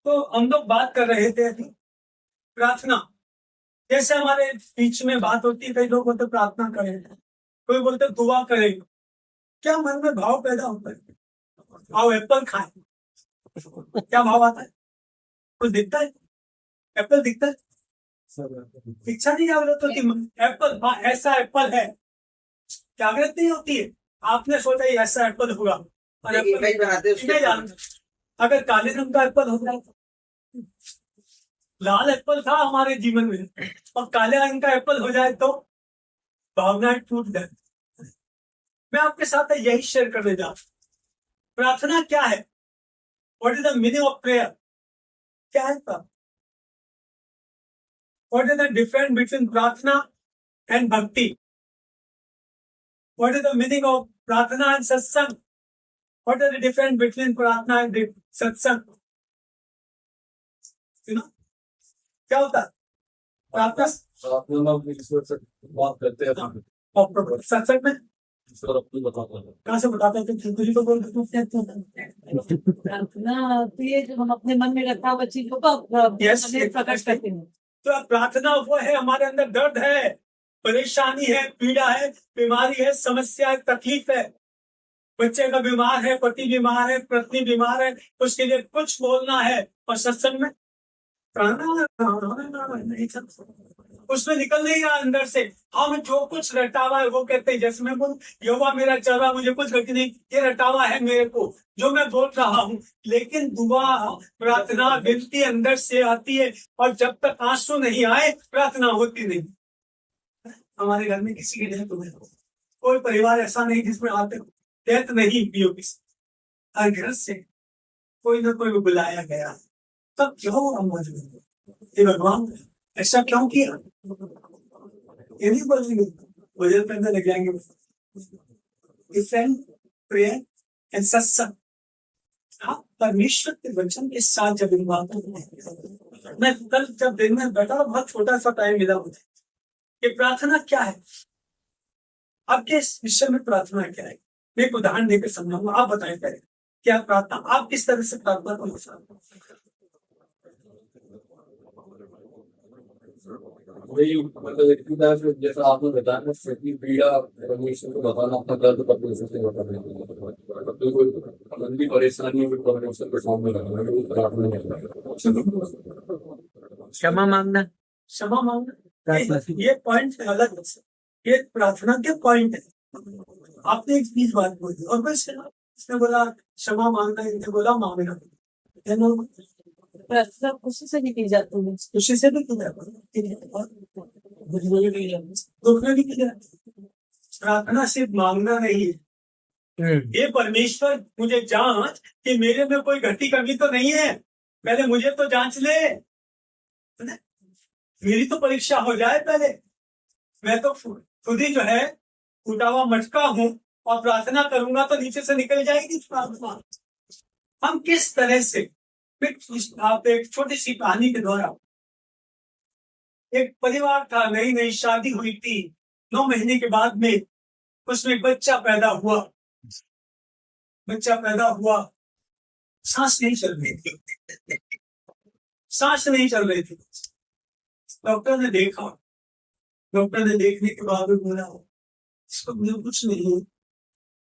तो हम लोग बात कर रहे थे अभी प्रार्थना। जैसे हमारे बीच में बात होती है, कई लोग बोलते प्रार्थना करें, कोई बोलते दुआ करें। क्या मन में भाव पैदा होता है? आओ एप्पल खाएं, क्या भाव आता है? कुछ दिखता है? एप्पल दिखता है? इच्छा नहीं जागृत होती एप्पल, हाँ ऐसा एप्पल है, जागृत नहीं होती है। आपने सोचा ये ऐसा एप्पल होगा और एप्पल अगर काले रंग का एप्पल हो जाए, लाल एप्पल था हमारे जीवन में और काले रंग का एप्पल हो जाए तो भावनाएं टूट जाए। मैं आपके साथ यही शेयर करने जा रहा हूं। प्रार्थना क्या है? What is the meaning of prayer? क्या है प्रार्थना? What is the difference between प्रार्थना एंड भक्ति? What is the meaning of प्रार्थना एंड सत्संग? What is the difference between प्रार्थना एंड सत्संग? क्या होता है प्रार्थना? बात करते हैं और सत्संग में कहाँ से बताते हैं? तुझे तो बोल प्रार्थना तो ये जो हम अपने मन में रखा हुआ चीजों का प्रकट करते हैं। तो प्रार्थना वो है, हमारे अंदर दर्द है, परेशानी है, पीड़ा है, बीमारी है, समस्या है, तकलीफ है, बच्चे का बीमार है, पति बीमार है, पत्नी बीमार है, उसके लिए कुछ बोलना है और सत्संग में उसमें निकल नहीं रहा अंदर से। हम जो कुछ रटावा है वो कहते हैं, जैसे मैं बोल यहोवा मेरा चरा, मुझे कुछ गति नहीं, ये रटावा है मेरे को जो मैं बोल रहा हूँ। लेकिन दुआ प्रार्थना विनती अंदर से आती है और जब तक आंसू नहीं आए प्रार्थना होती नहीं। हमारे घर में किसी की डेथ हुई, कोई परिवार ऐसा नहीं जिसमें आते डेथ नहीं हुई हो किसी, हर घर से कोई ना कोई बुलाया गया। तब क्यों हम ये भगवान ऐसा क्यों किया? ये नहीं बोलेंगे, वजह करने लग जाएंगे। डिफरेंट प्रेयर एंड सत्संग। हाँ, परमेश्वर के वचन के साथ जब इन बातों को मैं कल जब दिन में बैठा, बहुत छोटा सा टाइम मिला मुझे कि प्रार्थना क्या है, आपके इस विषय में प्रार्थना क्या है। मैं एक उदाहरण देकर समझाऊंगा, आप बताएं पहले क्या प्रार्थना, आप किस तरह से प्रार्थना को वही मतलब जैसा आपने बताया ना, कि पीड़ा परमेश्वर को बताना, अपना दर्द परमेश्वर से बताना, तो कोई गंदी परेशानी में परमेश्वर के सामने रखना, वो प्रार्थना है। क्षमा मांगना, क्षमा मांगना, ये पॉइंट अलग है, ये प्रार्थना के पॉइंट है। आपने एक चीज बात बोली और बस इसने बोला क्षमा मांगना, इन्हें बोला मांगना, प्रार्थना खुशी से नहीं की जाती है, खुशी से भी की जाती है, दुख में भी की जाती है। प्रार्थना सिर्फ मांगना नहीं है, ये परमेश्वर मुझे जांच कि मेरे में कोई घटी कमी तो नहीं है, पहले मुझे तो जांच ले, मेरी तो परीक्षा हो जाए पहले। मैं तो खुद ही जो है टूटा हुआ मटका हूं और प्रार्थना करूंगा तो नीचे से निकल जाएगी प्रार्थना। हम किस तरह से, आप एक छोटी सी कहानी के द्वारा, एक परिवार था, नई नई शादी हुई थी, 9 महीने के बाद में उसमें बच्चा पैदा हुआ। बच्चा पैदा हुआ, सांस नहीं चल रही थी, सांस नहीं चल रही थी। डॉक्टर ने देखा, डॉक्टर ने देखने के बाद बोला इसको मुझे कुछ नहीं है,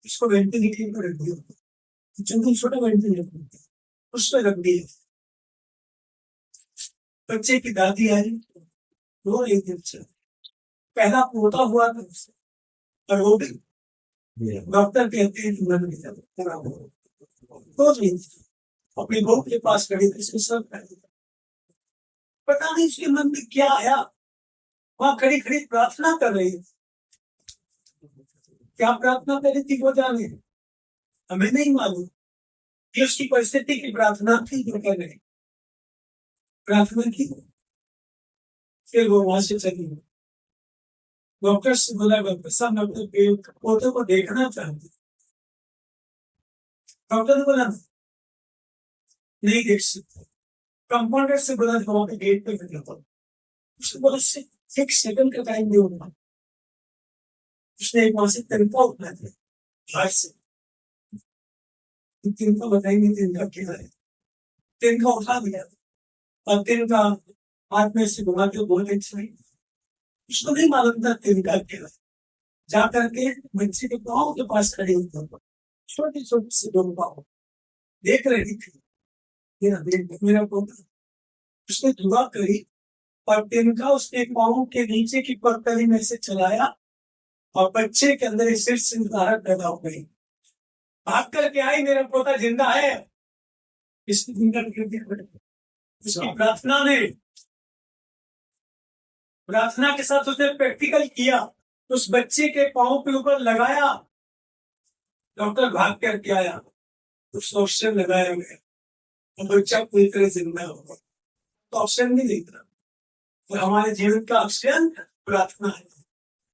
इसको वेंटिलेटर पर रख दिया, छोटा वेंटिलेटर उस पर रख दिया। बच्चे की दादी आई, रो रही थी, बच्चा पहला पोता हुआ था और वो भी डॉक्टर कहते हैं तो अपनी बहू के पास खड़ी थी, इसको सब पता नहीं इसके मन में क्या आया, वहां खड़ी खड़ी प्रार्थना कर रही है। क्या प्रार्थना करी थी वो जाने, हमें नहीं मालूम, कि उसकी परिस्थिति की प्रार्थना थी जो कर रही प्रार्थना की। फिर वो वहां से चली, डॉक्टर से बोला सब डॉक्टर पोते को देखना चाहते, डॉक्टर ने बोला नहीं देख सकते। कंपाउंडर से बोला वहां पे गेट पे खड़ा था, उसने बोला 6 सेकंड का टाइम नहीं होगा। उसने एक वहां से तिनका उठा दिया हाथ से, तिनका बताएंगे तिनका क्या है। तिनका उठा दिया और तिनका हाथ में से घुमा के बोले सही, उसको नहीं मालूम था तिनका क्या है। जा करके बच्चे के पाँव के पास खड़े होते, छोटी छोटी से दो पाँव देख रही थी, मेरा पोता। उसने दुआ करी और तिनका उसके पाँव के नीचे की पगतली में से चलाया और बच्चे के अंदर सिर सिंगारत पैदा हो गई। भाग करके आई, मेरा पोता जिंदा है। इसकी जिंदा उसकी प्रार्थना के साथ उसने प्रैक्टिकल किया, उस बच्चे के पाँव के ऊपर लगाया। डॉक्टर भाग करके आया, उस ऑक्सीजन लगाया गया और बच्चा पूरी तरह जिंदा होगा। तो ऑक्सीजन नहीं लेता, और हमारे जीवन का ऑक्सीजन प्रार्थना है।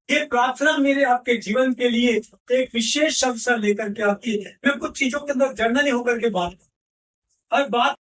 ये प्रार्थना मेरे आपके जीवन के लिए एक विशेष अवसर लेकर के आती है। मैं कुछ चीजों के अंदर जर्नल होकर के बात, हर बात